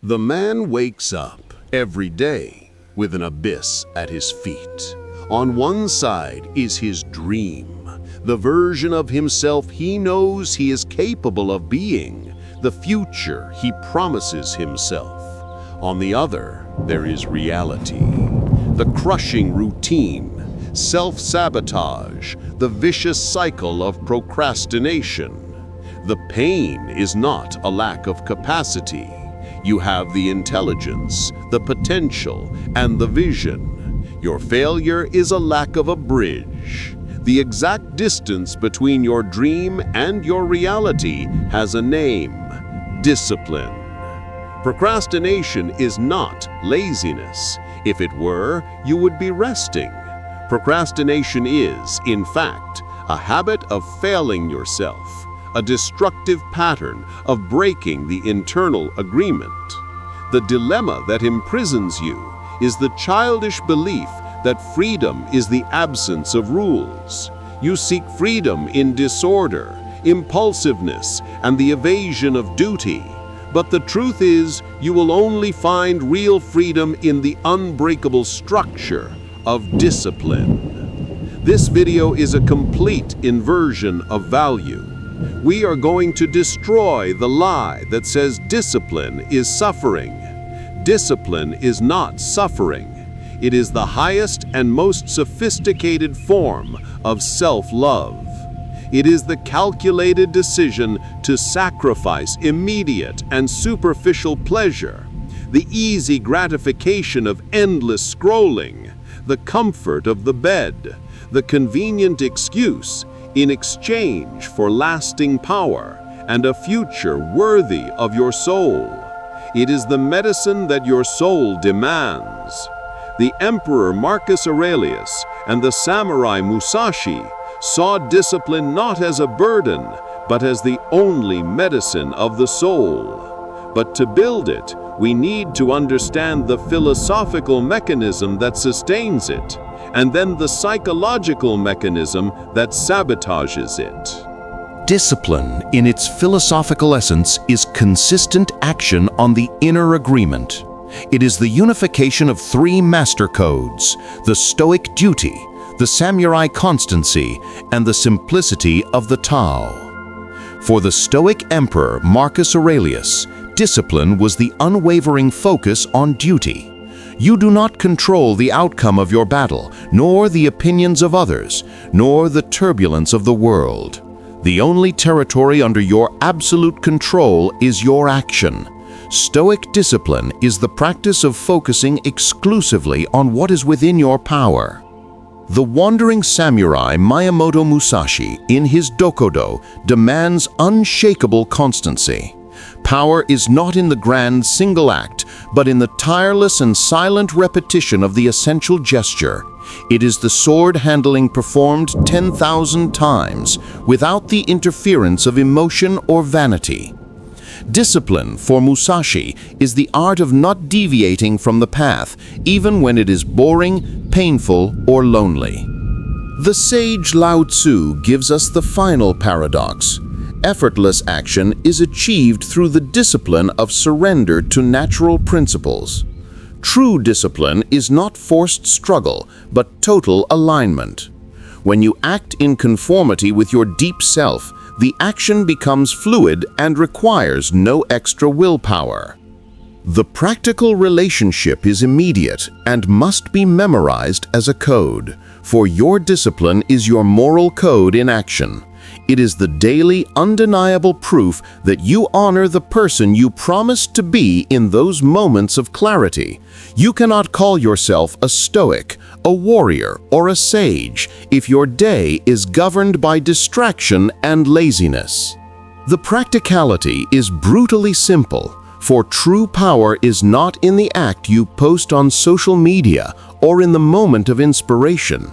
The man wakes up every day with an abyss at his feet. On one side is his dream, the version of himself he knows he is capable of being, the future he promises himself. On the other, there is reality, the crushing routine, self-sabotage, the vicious cycle of procrastination. The pain is not a lack of capacity. You have the intelligence, the potential, and the vision. Your failure is a lack of a bridge. The exact distance between your dream and your reality has a name: discipline. Procrastination is not laziness. If it were, you would be resting. Procrastination is, in fact, a habit of failing yourself, a destructive pattern of breaking the internal agreement. The dilemma that imprisons you is the childish belief that freedom is the absence of rules. You seek freedom in disorder, impulsiveness, and the evasion of duty. But the truth is, you will only find real freedom in the unbreakable structure of discipline. This video is a complete inversion of value. We are going to destroy the lie that says discipline is suffering. Discipline is not suffering. It is the highest and most sophisticated form of self-love. It is the calculated decision to sacrifice immediate and superficial pleasure, the easy gratification of endless scrolling, the comfort of the bed, the convenient excuse in exchange for lasting power and a future worthy of your soul. It is the medicine that your soul demands. The Emperor Marcus Aurelius and the samurai Musashi saw discipline not as a burden, but as the only medicine of the soul. But to build it, we need to understand the philosophical mechanism that sustains it, and then the psychological mechanism that sabotages it. Discipline, in its philosophical essence, is consistent action on the inner agreement. It is the unification of three master codes: the Stoic duty, the samurai constancy, and the simplicity of the Tao. For the Stoic Emperor Marcus Aurelius, discipline was the unwavering focus on duty. You do not control the outcome of your battle, nor the opinions of others, nor the turbulence of the world. The only territory under your absolute control is your action. Stoic discipline is the practice of focusing exclusively on what is within your power. The wandering samurai Miyamoto Musashi, in his Dokudo, demands unshakable constancy. Power is not in the grand single act, but in the tireless and silent repetition of the essential gesture. It is the sword handling performed 10,000 times, without the interference of emotion or vanity. Discipline, for Musashi, is the art of not deviating from the path, even when it is boring, painful, or lonely. The sage Lao Tzu gives us the final paradox. Effortless action is achieved through the discipline of surrender to natural principles. True discipline is not forced struggle, but total alignment. When you act in conformity with your deep self, the action becomes fluid and requires no extra willpower. The practical relationship is immediate and must be memorized as a code, for your discipline is your moral code in action. It is the daily, undeniable proof that you honor the person you promised to be in those moments of clarity. You cannot call yourself a stoic, a warrior, or a sage if your day is governed by distraction and laziness. The practicality is brutally simple, for true power is not in the act you post on social media or in the moment of inspiration.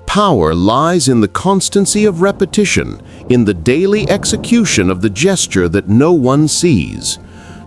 Power lies in the constancy of repetition, in the daily execution of the gesture that no one sees.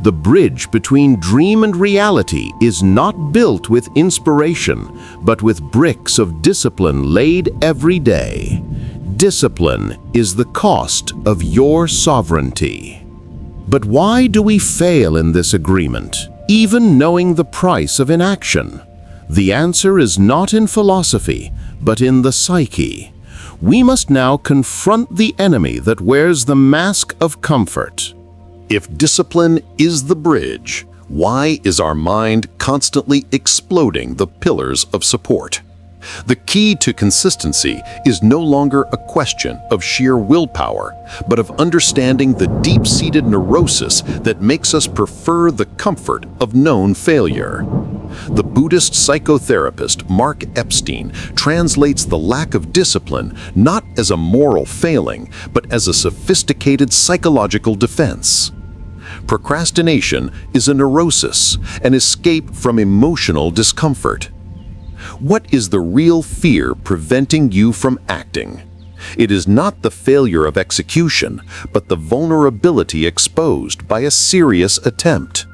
The bridge between dream and reality is not built with inspiration, but with bricks of discipline laid every day. Discipline is the cost of your sovereignty. But why do we fail in this agreement? even knowing the price of inaction? The answer is not in philosophy, but in the psyche. We must now confront the enemy that wears the mask of comfort. If discipline is the bridge, why is our mind constantly exploding the pillars of support? The key to consistency is no longer a question of sheer willpower, but of understanding the deep-seated neurosis that makes us prefer the comfort of known failure. The Buddhist psychotherapist Mark Epstein translates the lack of discipline not as a moral failing, but as a sophisticated psychological defense. Procrastination is a neurosis, an escape from emotional discomfort. What is the real fear preventing you from acting? It is not the failure of execution, but the vulnerability exposed by a serious attempt.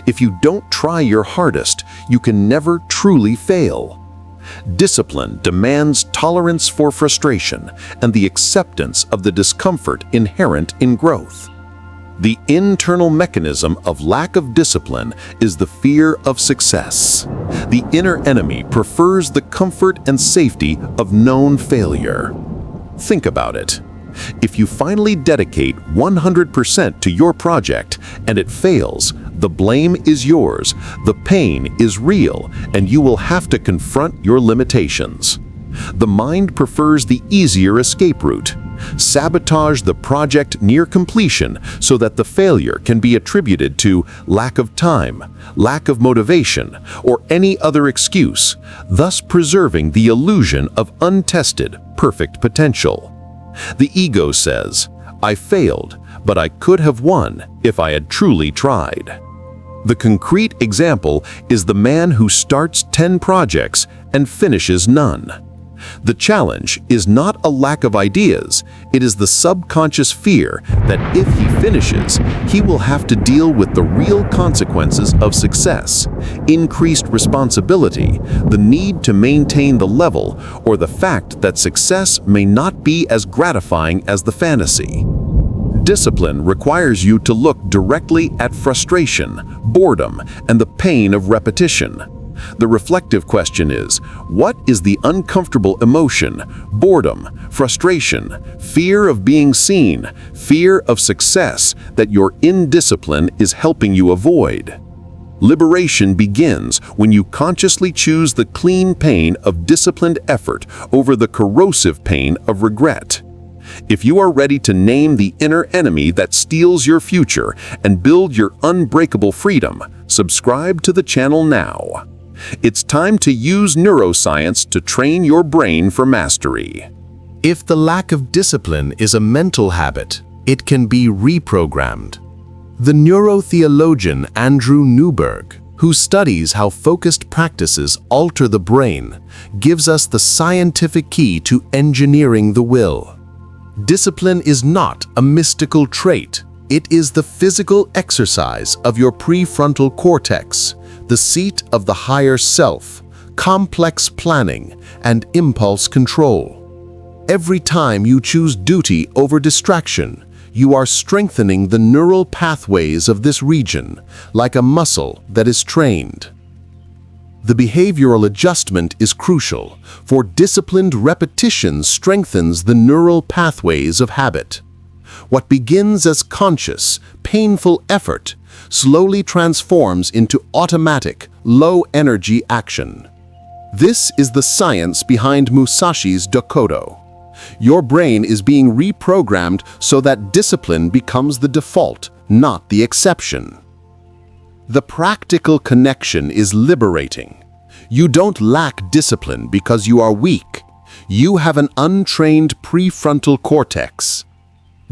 If you don't try your hardest, you can never truly fail. Discipline demands tolerance for frustration and the acceptance of the discomfort inherent in growth. The internal mechanism of lack of discipline is the fear of success. The inner enemy prefers the comfort and safety of known failure. Think about it. If you finally dedicate 100% to your project and it fails, the blame is yours, the pain is real, and you will have to confront your limitations. The mind prefers the easier escape route. Sabotage the project near completion so that the failure can be attributed to lack of time, lack of motivation, or any other excuse, thus preserving the illusion of untested, perfect potential. The ego says, "I failed, but I could have won if I had truly tried." The concrete example is the man who starts 10 projects and finishes none. The challenge is not a lack of ideas, it is the subconscious fear that if he finishes, he will have to deal with the real consequences of success, increased responsibility, the need to maintain the level, or the fact that success may not be as gratifying as the fantasy. Discipline requires you to look directly at frustration, boredom, and the pain of repetition. The reflective question is, what is the uncomfortable emotion, boredom, frustration, fear of being seen, fear of success that your indiscipline is helping you avoid? Liberation begins when you consciously choose the clean pain of disciplined effort over the corrosive pain of regret. If you are ready to name the inner enemy that steals your future and build your unbreakable freedom, subscribe to the channel now. It's time to use neuroscience to train your brain for mastery. If the lack of discipline is a mental habit, it can be reprogrammed. The neurotheologian Andrew Newberg, who studies how focused practices alter the brain, gives us the scientific key to engineering the will. Discipline is not a mystical trait. It is the physical exercise of your prefrontal cortex, the seat of the higher self, complex planning, and impulse control. Every time you choose duty over distraction, you are strengthening the neural pathways of this region, like a muscle that is trained. The behavioral adjustment is crucial, for disciplined repetition strengthens the neural pathways of habit. What begins as conscious, painful effort slowly transforms into automatic, low-energy action. This is the science behind Musashi's Dokodo. Your brain is being reprogrammed so that discipline becomes the default, not the exception. The practical connection is liberating. You don't lack discipline because you are weak. You have an untrained prefrontal cortex.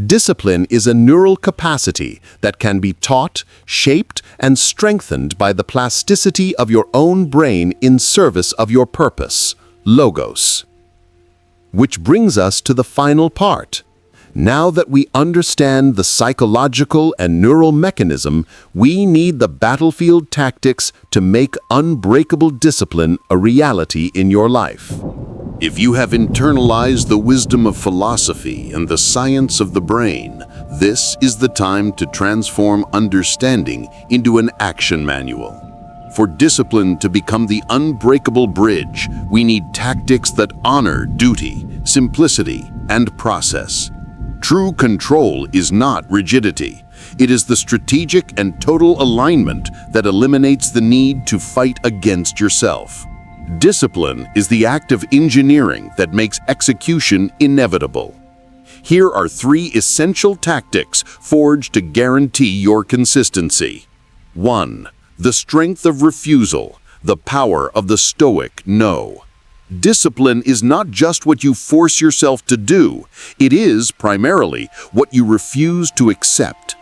Discipline is a neural capacity that can be taught, shaped, and strengthened by the plasticity of your own brain in service of your purpose, logos. Which brings us to the final part. Now that we understand the psychological and neural mechanism, we need the battlefield tactics to make unbreakable discipline a reality in your life. If you have internalized the wisdom of philosophy and the science of the brain, This is the time to transform understanding into an action manual. For discipline to become the unbreakable bridge, we need tactics that honor duty, simplicity, and process. True control is not rigidity. It is the strategic and total alignment that eliminates the need to fight against yourself. Discipline is the act of engineering that makes execution inevitable. Here are 3 essential tactics forged to guarantee your consistency. 1. The strength of refusal, the power of the Stoic no. Discipline is not just what you force yourself to do, it is, primarily, what you refuse to accept.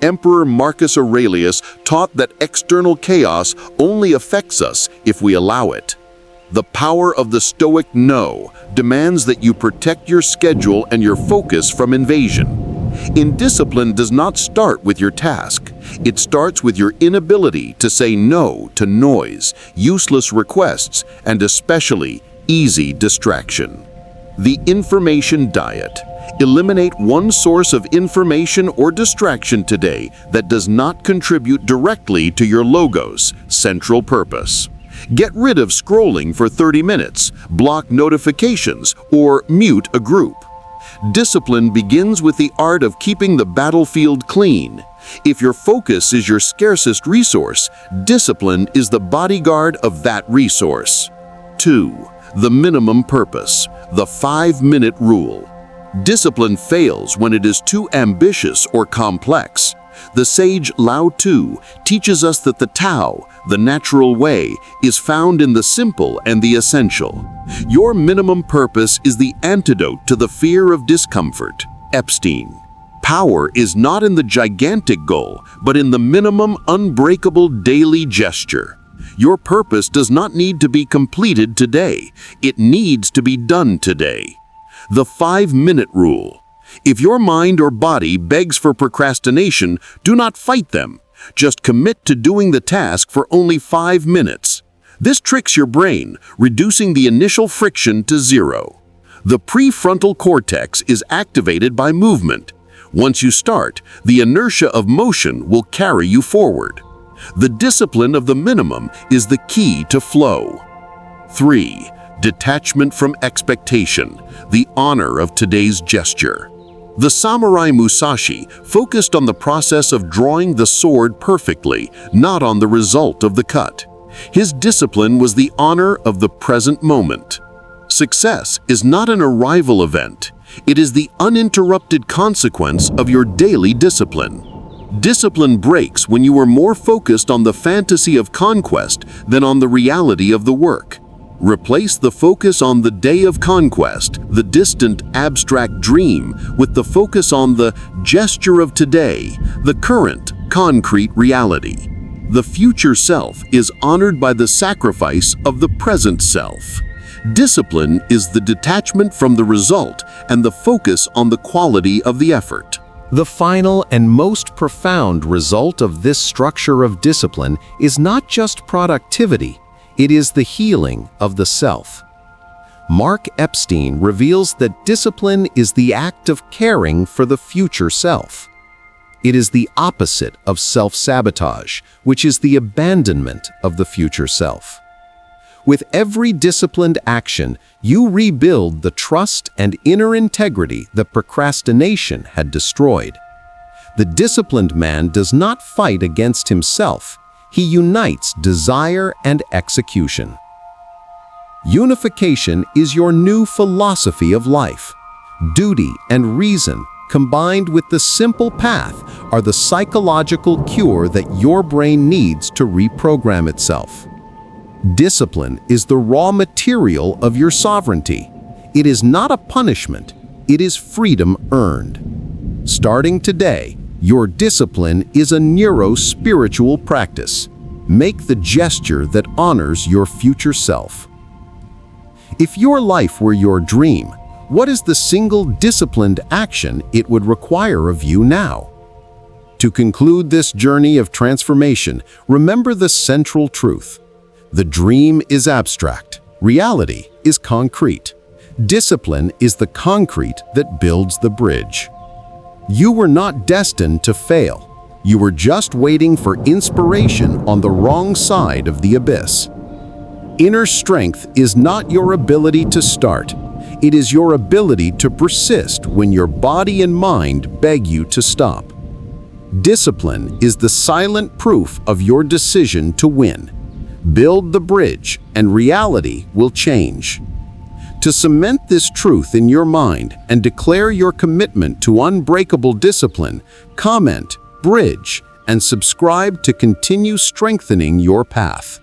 Emperor Marcus Aurelius taught that external chaos only affects us if we allow it. The power of the Stoic no demands that you protect your schedule and your focus from invasion. Indiscipline does not start with your task. It starts with your inability to say no to noise, useless requests, and especially easy distraction. The information diet. Eliminate one source of information or distraction today that does not contribute directly to your logo's central purpose. Get rid of scrolling for 30 minutes, block notifications, or mute a group. Discipline begins with the art of keeping the battlefield clean. If your focus is your scarcest resource, discipline is the bodyguard of that resource. 2. The minimum purpose, the 5-minute rule. Discipline fails when it is too ambitious or complex. The sage Lao Tzu teaches us that the Tao, the natural way, is found in the simple and the essential. Your minimum purpose is the antidote to the fear of discomfort. Epstein. Power is not in the gigantic goal, but in the minimum unbreakable daily gesture. Your purpose does not need to be completed today. It needs to be done today. The 5-minute rule. If your mind or body begs for procrastination, do not fight them. Just commit to doing the task for only 5 minutes. This tricks your brain, reducing the initial friction to 0. The prefrontal cortex is activated by movement. Once you start, the inertia of motion will carry you forward. The discipline of the minimum is the key to flow. 3. Detachment from expectation, the honor of today's gesture. The samurai Musashi focused on the process of drawing the sword perfectly, not on the result of the cut. His discipline was the honor of the present moment. Success is not an arrival event. It is the uninterrupted consequence of your daily discipline. Discipline breaks when you are more focused on the fantasy of conquest than on the reality of the work. Replace the focus on the day of conquest, the distant abstract dream, with the focus on the gesture of today, the current, concrete reality. The future self is honored by the sacrifice of the present self. Discipline is the detachment from the result and the focus on the quality of the effort. The final and most profound result of this structure of discipline is not just productivity, it is the healing of the self. Mark Epstein reveals that discipline is the act of caring for the future self. It is the opposite of self-sabotage, which is the abandonment of the future self. With every disciplined action, you rebuild the trust and inner integrity that procrastination had destroyed. The disciplined man does not fight against himself. He unites desire and execution. Unification is your new philosophy of life. Duty and reason, combined with the simple path, are the psychological cure that your brain needs to reprogram itself. Discipline is the raw material of your sovereignty. It is not a punishment, it is freedom earned. Starting today, your discipline is a neuro-spiritual practice. Make the gesture that honors your future self. If your life were your dream, what is the single disciplined action it would require of you now? To conclude this journey of transformation, remember the central truth. The dream is abstract. Reality is concrete. Discipline is the concrete that builds the bridge. You were not destined to fail. You were just waiting for inspiration on the wrong side of the abyss. Inner strength is not your ability to start. It is your ability to persist when your body and mind beg you to stop. Discipline is the silent proof of your decision to win. Build the bridge, and reality will change. To cement this truth in your mind and declare your commitment to unbreakable discipline, comment, bridge, and subscribe to continue strengthening your path.